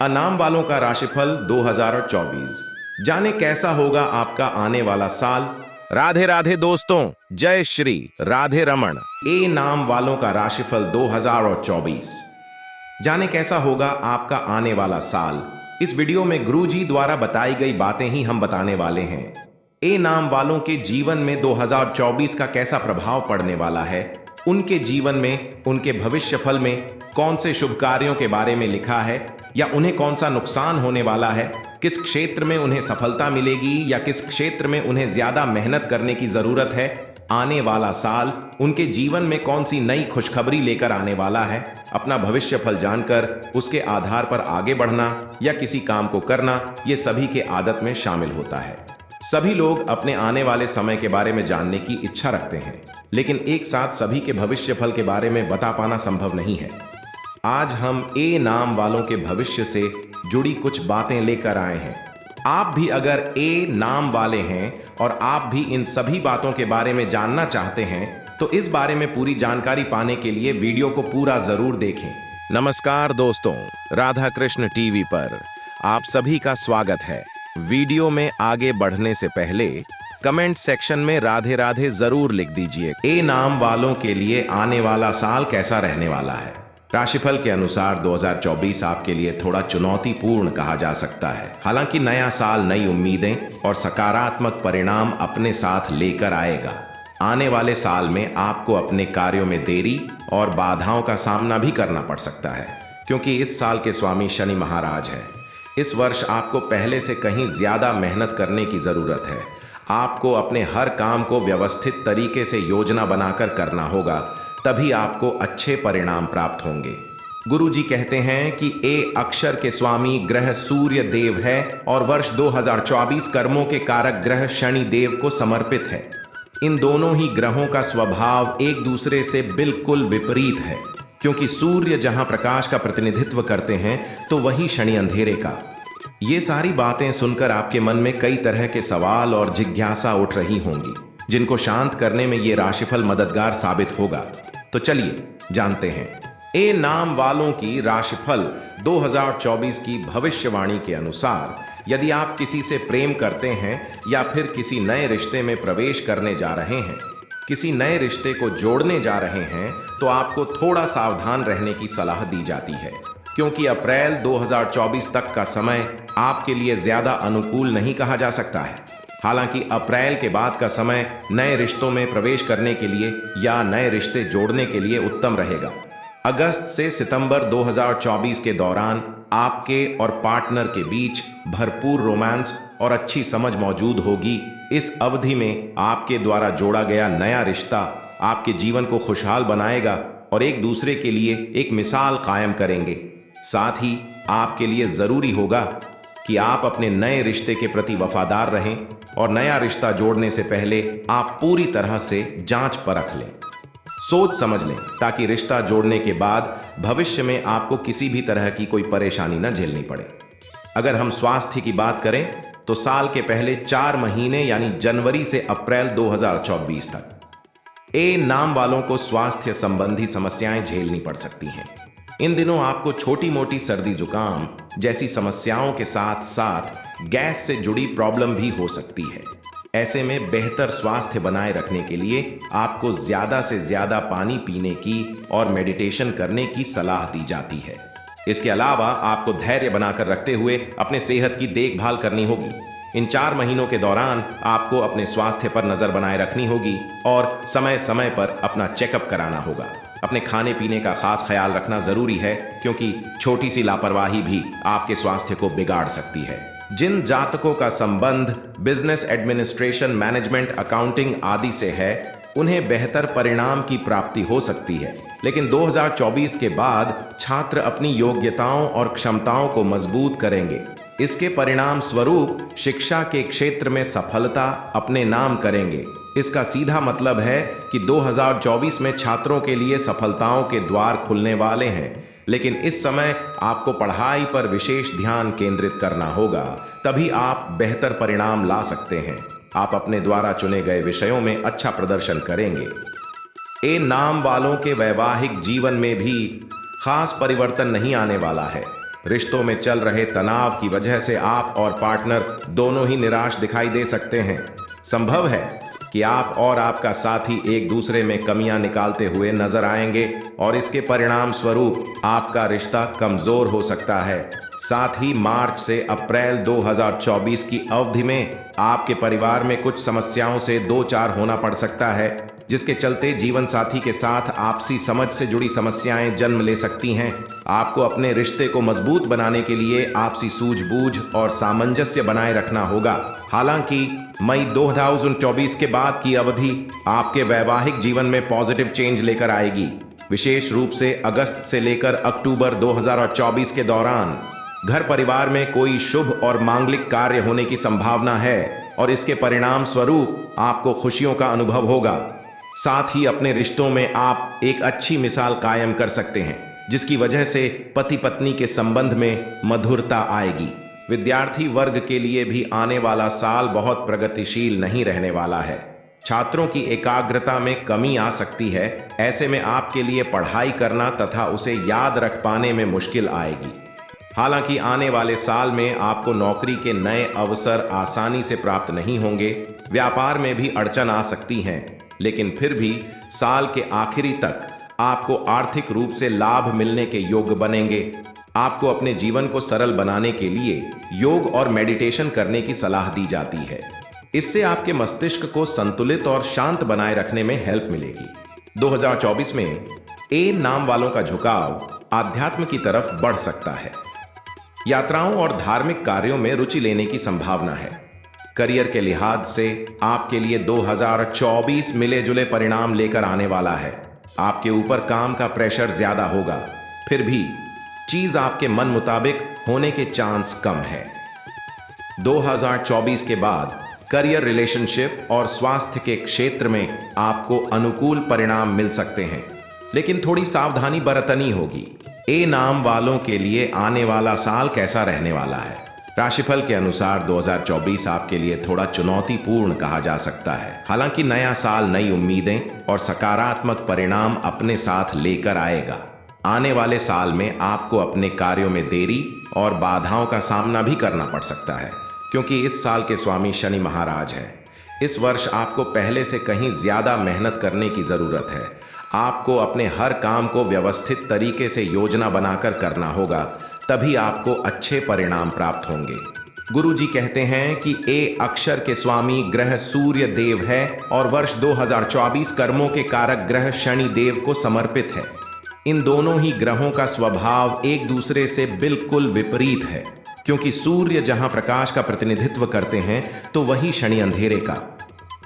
नाम वालों का राशिफल 2024। जाने कैसा होगा आपका आने वाला साल। राधे राधे दोस्तों, जय श्री राधे रमन। ए नाम वालों का राशिफल 2024। जाने कैसा होगा आपका आने वाला साल। इस वीडियो में गुरुजी द्वारा बताई गई बातें ही हम बताने वाले हैं। ए नाम वालों के जीवन में 2024 का कैसा प्रभाव पड़ने वाला है, उनके जीवन में, उनके भविष्य फल में कौन से शुभ कार्यों के बारे में लिखा है, या उन्हें कौन सा नुकसान होने वाला है, किस क्षेत्र में उन्हें सफलता मिलेगी या किस क्षेत्र में उन्हें ज्यादा मेहनत करने की जरूरत है। आने वाला साल उनके जीवन में कौन सी नई खुशखबरी लेकर आने वाला है। अपना भविष्य फल जानकर उसके आधार पर आगे बढ़ना या किसी काम को करना, ये सभी के आदत में शामिल होता है। सभी लोग अपने आने वाले समय के बारे में जानने की इच्छा रखते हैं, लेकिन एक साथ सभी के भविष्य फल के बारे में बता पाना संभव नहीं है। आज हम ए नाम वालों के भविष्य से जुड़ी कुछ बातें लेकर आए हैं। आप भी अगर ए नाम वाले हैं और आप भी इन सभी बातों के बारे में जानना चाहते हैं, तो इस बारे में पूरी जानकारी पाने के लिए वीडियो को पूरा जरूर देखें। नमस्कार दोस्तों, राधा कृष्ण टीवी पर आप सभी का स्वागत है। वीडियो में आगे बढ़ने से पहले कमेंट सेक्शन में राधे राधे जरूर लिख दीजिए। ए नाम वालों के लिए आने वाला साल कैसा रहने वाला है। राशिफल के अनुसार 2024 आपके लिए थोड़ा चुनौतीपूर्ण कहा जा सकता है। हालांकि नया साल नई उम्मीदें और सकारात्मक परिणाम अपने साथ लेकर आएगा। आने वाले साल में आपको अपने कार्यों में देरी और बाधाओं का सामना भी करना पड़ सकता है, क्योंकि इस साल के स्वामी शनि महाराज हैं। इस वर्ष आपको पहले से कहीं ज्यादा मेहनत करने की जरूरत है। आपको अपने हर काम को व्यवस्थित तरीके से योजना बनाकर करना होगा, तभी आपको अच्छे परिणाम प्राप्त होंगे। गुरुजी कहते हैं कि ए अक्षर के स्वामी ग्रह सूर्य देव है और वर्ष 2024 कर्मों के कारक ग्रह शनि देव को समर्पित है। इन दोनों ही ग्रहों का स्वभाव एक दूसरे से बिल्कुल विपरीत है, क्योंकि सूर्य जहां प्रकाश का प्रतिनिधित्व करते हैं तो वही शनि अंधेरे का। ये सारी बातें सुनकर आपके मन में कई तरह के सवाल और जिज्ञासा उठ रही होंगी, जिनको शांत करने में ये राशिफल मददगार साबित होगा। तो चलिए जानते हैं। ए नाम वालों की राशिफल 2024 की भविष्यवाणी के अनुसार, यदि आप किसी से प्रेम करते हैं या फिर किसी नए रिश्ते में प्रवेश करने जा रहे हैं, किसी नए रिश्ते को जोड़ने जा रहे हैं, तो आपको थोड़ा सावधान रहने की सलाह दी जाती है, क्योंकि अप्रैल 2024 तक का समय आपके लिए ज्यादा अनुकूल नहीं कहा जा सकता है। हालांकि अप्रैल के बाद का समय नए रिश्तों में प्रवेश करने के लिए या नए रिश्ते जोड़ने के लिए उत्तम रहेगा। अगस्त से सितंबर 2024 के दौरान आपके और पार्टनर के बीच भरपूर रोमांस और अच्छी समझ मौजूद होगी। इस अवधि में आपके द्वारा जोड़ा गया नया रिश्ता आपके जीवन को खुशहाल बनाएगा और एक दूसरे के लिए एक मिसाल कायम करेंगे। साथ ही आपके लिए जरूरी होगा कि आप अपने नए रिश्ते के प्रति वफादार रहें और नया रिश्ता जोड़ने से पहले आप पूरी तरह से जांच परख लें, सोच समझ लें, ताकि रिश्ता जोड़ने के बाद भविष्य में आपको किसी भी तरह की कोई परेशानी न झेलनी पड़े। अगर हम स्वास्थ्य की बात करें तो साल के पहले 4 महीने यानी जनवरी से अप्रैल 2024 तक ए नाम वालों को स्वास्थ्य संबंधी समस्याएं झेलनी पड़ सकती हैं। इन दिनों आपको छोटी मोटी सर्दी जुकाम जैसी समस्याओं के साथ साथ गैस से जुड़ी प्रॉब्लम भी हो सकती है। ऐसे में बेहतर स्वास्थ्य बनाए रखने के लिए आपको ज्यादा से ज्यादा पानी पीने की और मेडिटेशन करने की सलाह दी जाती है। इसके अलावा आपको धैर्य बनाकर रखते हुए अपने सेहत की देखभाल करनी होगी। इन 4 महीनों के दौरान आपको अपने स्वास्थ्य पर नजर बनाए रखनी होगी और समय समय पर अपना चेकअप कराना होगा। अपने खाने पीने का खास ख्याल रखना जरूरी है, क्योंकि छोटी सी लापरवाही भी आपके स्वास्थ्य को बिगाड़ सकती है। जिन जातकों का संबंध बिजनेस एडमिनिस्ट्रेशन, मैनेजमेंट, अकाउंटिंग आदि से है, उन्हें बेहतर परिणाम की प्राप्ति हो सकती है। लेकिन 2024 के बाद छात्र अपनी योग्यताओं और क्षमताओं को मजबूत करेंगे। इसके परिणाम स्वरूप शिक्षा के क्षेत्र में सफलता अपने नाम करेंगे। इसका सीधा मतलब है कि 2024 में छात्रों के लिए सफलताओं के द्वार खुलने वाले हैं। लेकिन इस समय आपको पढ़ाई पर विशेष ध्यान केंद्रित करना होगा, तभी आप बेहतर परिणाम ला सकते हैं। आप अपने द्वारा चुने गए विषयों में अच्छा प्रदर्शन करेंगे। ए नाम वालों के वैवाहिक जीवन में भी खास परिवर्तन नहीं आने वाला है। रिश्तों में चल रहे तनाव की वजह से आप और पार्टनर दोनों ही निराश दिखाई दे सकते हैं। संभव है कि आप और आपका साथी एक दूसरे में कमियां निकालते हुए नजर आएंगे और इसके परिणाम स्वरूप आपका रिश्ता कमजोर हो सकता है। साथ ही मार्च से अप्रैल 2024 की अवधि में आपके परिवार में कुछ समस्याओं से दो चार होना पड़ सकता है, जिसके चलते जीवन साथी के साथ आपसी समझ से जुड़ी समस्याएं जन्म ले सकती हैं। आपको अपने रिश्ते को मजबूत बनाने के लिए आपसी सूझबूझ और सामंजस्य बनाए रखना होगा। हालांकि मई 2024 के बाद की अवधि आपके वैवाहिक जीवन में पॉजिटिव चेंज लेकर आएगी। विशेष रूप से अगस्त से लेकर अक्टूबर 2024 के दौरान घर परिवार में कोई शुभ और मांगलिक कार्य होने की संभावना है और इसके परिणाम स्वरूप आपको खुशियों का अनुभव होगा। साथ ही अपने रिश्तों में आप एक अच्छी मिसाल कायम कर सकते हैं, जिसकी वजह से पति पत्नी के संबंध में मधुरता आएगी। विद्यार्थी वर्ग के लिए भी आने वाला साल बहुत प्रगतिशील नहीं रहने वाला है। छात्रों की एकाग्रता में कमी आ सकती है। ऐसे में आपके लिए पढ़ाई करना तथा उसे याद रख पाने में मुश्किल आएगी। हालांकि आने वाले साल में आपको नौकरी के नए अवसर आसानी से प्राप्त नहीं होंगे। व्यापार में भी अड़चन आ सकती हैं, लेकिन फिर भी साल के आखिरी तक आपको आर्थिक रूप से लाभ मिलने के योग्य बनेंगे। आपको अपने जीवन को सरल बनाने के लिए योग और मेडिटेशन करने की सलाह दी जाती है। इससे आपके मस्तिष्क को संतुलित और शांत बनाए रखने में हेल्प मिलेगी। 2024 में ए नाम वालों का झुकाव आध्यात्म की तरफ बढ़ सकता है। यात्राओं और धार्मिक कार्यों में रुचि लेने की संभावना है। करियर के लिहाज से आपके लिए 2024 मिले जुले परिणाम लेकर आने वाला है। आपके ऊपर काम का प्रेशर ज्यादा होगा, फिर भी चीज आपके मन मुताबिक होने के चांस कम है। 2024 के बाद करियर, रिलेशनशिप और स्वास्थ्य के क्षेत्र में आपको अनुकूल परिणाम मिल सकते हैं, लेकिन थोड़ी सावधानी बरतनी होगी। ए नाम वालों के लिए आने वाला साल कैसा रहने वाला है? राशिफल के अनुसार 2024 आपके लिए थोड़ा चुनौतीपूर्ण कहा जा सकता है। हालांकि नया साल नई उम्मीदें और सकारात्मक परिणाम अपने साथ लेकर आएगा। आने वाले साल में आपको अपने कार्यों में देरी और बाधाओं का सामना भी करना पड़ सकता है, क्योंकि इस साल के स्वामी शनि महाराज हैं। इस वर्ष आपको पहले से कहीं ज्यादा मेहनत करने की जरूरत है। आपको अपने हर काम को व्यवस्थित तरीके से योजना बनाकर करना होगा, तभी आपको अच्छे परिणाम प्राप्त होंगे। गुरुजी कहते हैं कि ए अक्षर के स्वामी ग्रह सूर्य देव है और वर्ष 2024 कर्मों के कारक ग्रह शनि देव को समर्पित है। इन दोनों ही ग्रहों का स्वभाव एक दूसरे से बिल्कुल विपरीत है, क्योंकि सूर्य जहां प्रकाश का प्रतिनिधित्व करते हैं तो वही शनि अंधेरे का।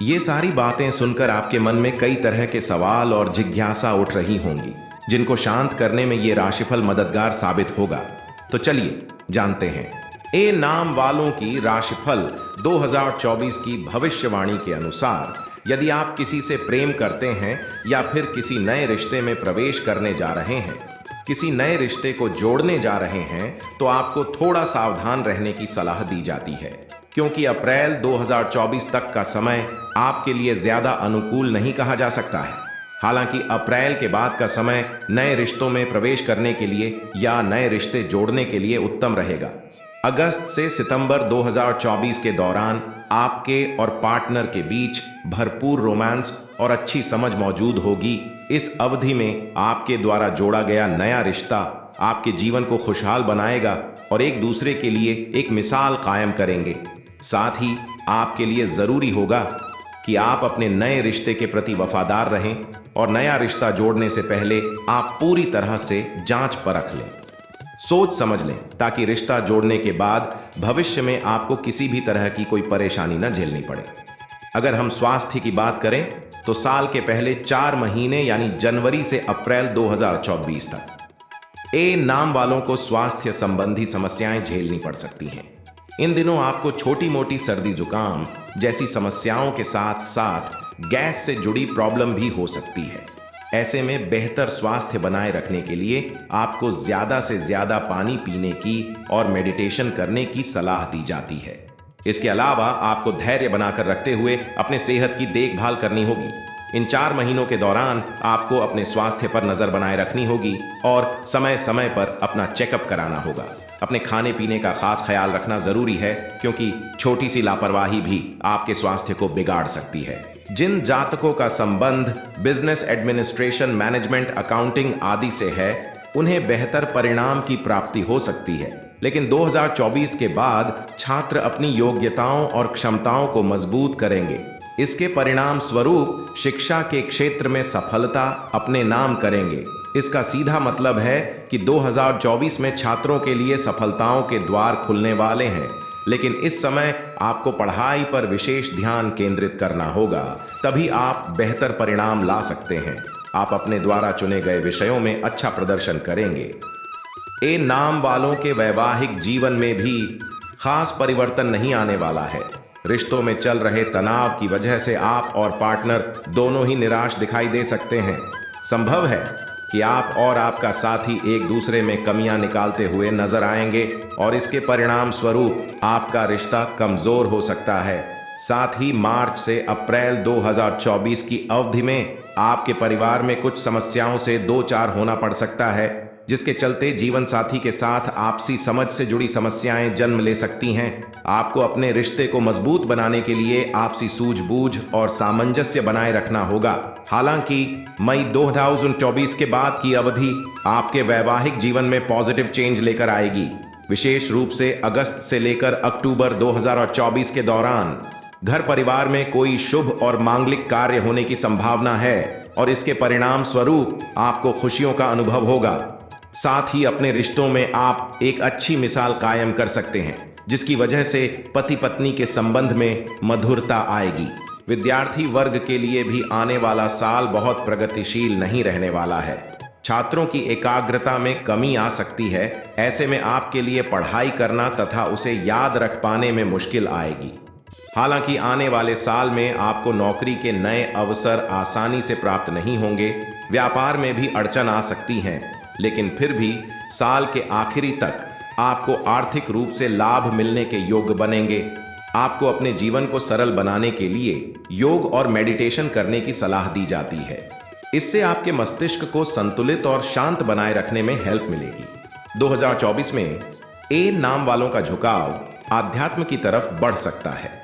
ये सारी बातें सुनकर आपके मन में कई तरह के सवाल और जिज्ञासा उठ रही होंगी, जिनको शांत करने में ये राशिफल मददगार साबित होगा। तो चलिए जानते हैं। ए नाम वालों की राशिफल 2024 की भविष्यवाणी के अनुसार, यदि आप किसी से प्रेम करते हैं या फिर किसी नए रिश्ते में प्रवेश करने जा रहे हैं, किसी नए रिश्ते को जोड़ने जा रहे हैं, तो आपको थोड़ा सावधान रहने की सलाह दी जाती है, क्योंकि अप्रैल 2024 तक का समय आपके लिए ज्यादा अनुकूल नहीं कहा जा सकता है। हालांकि अप्रैल के बाद का समय नए रिश्तों में प्रवेश करने के लिए या नए रिश्ते जोड़ने के लिए उत्तम रहेगा। अगस्त से सितंबर 2024 के दौरान आपके और पार्टनर के बीच भरपूर रोमांस और अच्छी समझ मौजूद होगी। इस अवधि में आपके द्वारा जोड़ा गया नया रिश्ता आपके जीवन को खुशहाल बनाएगा और एक दूसरे के लिए एक मिसाल कायम करेंगे। साथ ही आपके लिए जरूरी होगा कि आप अपने नए रिश्ते के प्रति वफादार रहें और नया रिश्ता जोड़ने से पहले आप पूरी तरह से जांच परख लें, सोच समझ लें, ताकि रिश्ता जोड़ने के बाद भविष्य में आपको किसी भी तरह की कोई परेशानी न झेलनी पड़े। अगर हम स्वास्थ्य की बात करें तो साल के पहले 4 महीने यानी जनवरी से अप्रैल 2024 तक ए नाम वालों को स्वास्थ्य संबंधी समस्याएं झेलनी पड़ सकती हैं। इन दिनों आपको छोटी मोटी सर्दी जुकाम जैसी समस्याओं के साथ साथ गैस से जुड़ी प्रॉब्लम भी हो सकती है। ऐसे में बेहतर स्वास्थ्य बनाए रखने के लिए आपको ज्यादा से ज्यादा पानी पीने की और मेडिटेशन करने की सलाह दी जाती है। इसके अलावा आपको धैर्य बनाकर रखते हुए अपने सेहत की देखभाल करनी होगी। इन 4 महीनों के दौरान आपको अपने स्वास्थ्य पर नजर बनाए रखनी होगी और समय समय पर अपना चेकअप कराना होगा। अपने खाने पीने का खास ख्याल रखना जरूरी है, क्योंकि छोटी सी लापरवाही भी आपके स्वास्थ्य को बिगाड़ सकती है। जिन जातकों का संबंध बिजनेस एडमिनिस्ट्रेशन, मैनेजमेंट, अकाउंटिंग आदि से है, उन्हें बेहतर परिणाम की प्राप्ति हो सकती है। लेकिन 2024 के बाद छात्र अपनी योग्यताओं और क्षमताओं को मजबूत करेंगे। इसके परिणाम स्वरूप शिक्षा के क्षेत्र में सफलता अपने नाम करेंगे। इसका सीधा मतलब है कि 2024 में छात्रों के लिए सफलताओं के द्वार खुलने वाले हैं। लेकिन इस समय आपको पढ़ाई पर विशेष ध्यान केंद्रित करना होगा, तभी आप बेहतर परिणाम ला सकते हैं। आप अपने द्वारा चुने गए विषयों में अच्छा प्रदर्शन करेंगे। ए नाम वालों के वैवाहिक जीवन में भी खास परिवर्तन नहीं आने वाला है। रिश्तों में चल रहे तनाव की वजह से आप और पार्टनर दोनों ही निराश दिखाई दे सकते हैं। संभव है कि आप और आपका साथी एक दूसरे में कमियां निकालते हुए नजर आएंगे और इसके परिणाम स्वरूप आपका रिश्ता कमजोर हो सकता है। साथ ही मार्च से अप्रैल 2024 की अवधि में आपके परिवार में कुछ समस्याओं से दो चार होना पड़ सकता है, जिसके चलते जीवन साथी के साथ आपसी समझ से जुड़ी समस्याएं जन्म ले सकती हैं। आपको अपने रिश्ते को मजबूत बनाने के लिए आपसी सूझबूझ और सामंजस्य बनाए रखना होगा। हालांकि मई 2024 के बाद की अवधि आपके वैवाहिक जीवन में पॉजिटिव चेंज लेकर आएगी। विशेष रूप से अगस्त से लेकर अक्टूबर 2024 के दौरान घर परिवार में कोई शुभ और मांगलिक कार्य होने की संभावना है और इसके परिणाम स्वरूप आपको खुशियों का अनुभव होगा। साथ ही अपने रिश्तों में आप एक अच्छी मिसाल कायम कर सकते हैं, जिसकी वजह से पति पत्नी के संबंध में मधुरता आएगी। विद्यार्थी वर्ग के लिए भी आने वाला साल बहुत प्रगतिशील नहीं रहने वाला है। छात्रों की एकाग्रता में कमी आ सकती है। ऐसे में आपके लिए पढ़ाई करना तथा उसे याद रख पाने में मुश्किल आएगी। हालांकि आने वाले साल में आपको नौकरी के नए अवसर आसानी से प्राप्त नहीं होंगे। व्यापार में भी अड़चन आ सकती हैं, लेकिन फिर भी साल के आखिरी तक आपको आर्थिक रूप से लाभ मिलने के योग्य बनेंगे। आपको अपने जीवन को सरल बनाने के लिए योग और मेडिटेशन करने की सलाह दी जाती है। इससे आपके मस्तिष्क को संतुलित और शांत बनाए रखने में हेल्प मिलेगी। 2024 में ए नाम वालों का झुकाव आध्यात्म की तरफ बढ़ सकता है।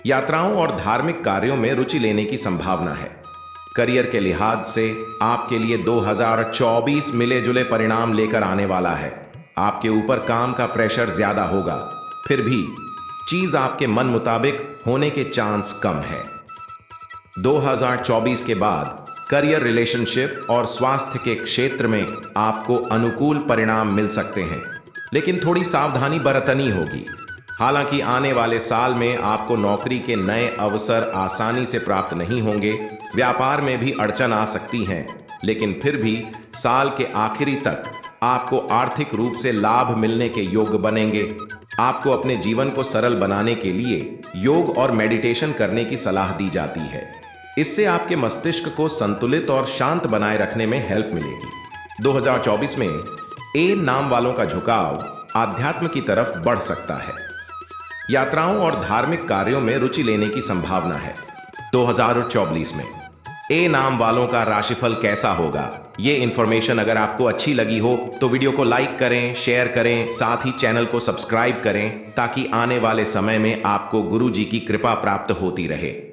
यात्राओं और धार्मिक कार्यों में रुचि लेने की संभावना है। करियर के लिहाज से आपके लिए 2024 मिले जुले परिणाम लेकर आने वाला है। आपके ऊपर काम का प्रेशर ज्यादा होगा, फिर भी चीज आपके मन मुताबिक होने के चांस कम है। 2024 के बाद करियर, रिलेशनशिप और स्वास्थ्य के क्षेत्र में आपको अनुकूल परिणाम मिल सकते हैं, लेकिन थोड़ी सावधानी बरतनी होगी। हालांकि आने वाले साल में आपको नौकरी के नए अवसर आसानी से प्राप्त नहीं होंगे। व्यापार में भी अड़चन आ सकती हैं, लेकिन फिर भी साल के आखिरी तक आपको आर्थिक रूप से लाभ मिलने के योग्य बनेंगे। आपको अपने जीवन को सरल बनाने के लिए योग और मेडिटेशन करने की सलाह दी जाती है। इससे आपके मस्तिष्क को संतुलित और शांत बनाए रखने में हेल्प मिलेगी। 2024 में ए नाम वालों का झुकाव आध्यात्म की तरफ बढ़ सकता है। यात्राओं और धार्मिक कार्यों में रुचि लेने की संभावना है। 2024 में ए नाम वालों का राशिफल कैसा होगा, ये इंफॉर्मेशन अगर आपको अच्छी लगी हो तो वीडियो को लाइक करें, शेयर करें, साथ ही चैनल को सब्सक्राइब करें, ताकि आने वाले समय में आपको गुरु जी की कृपा प्राप्त होती रहे।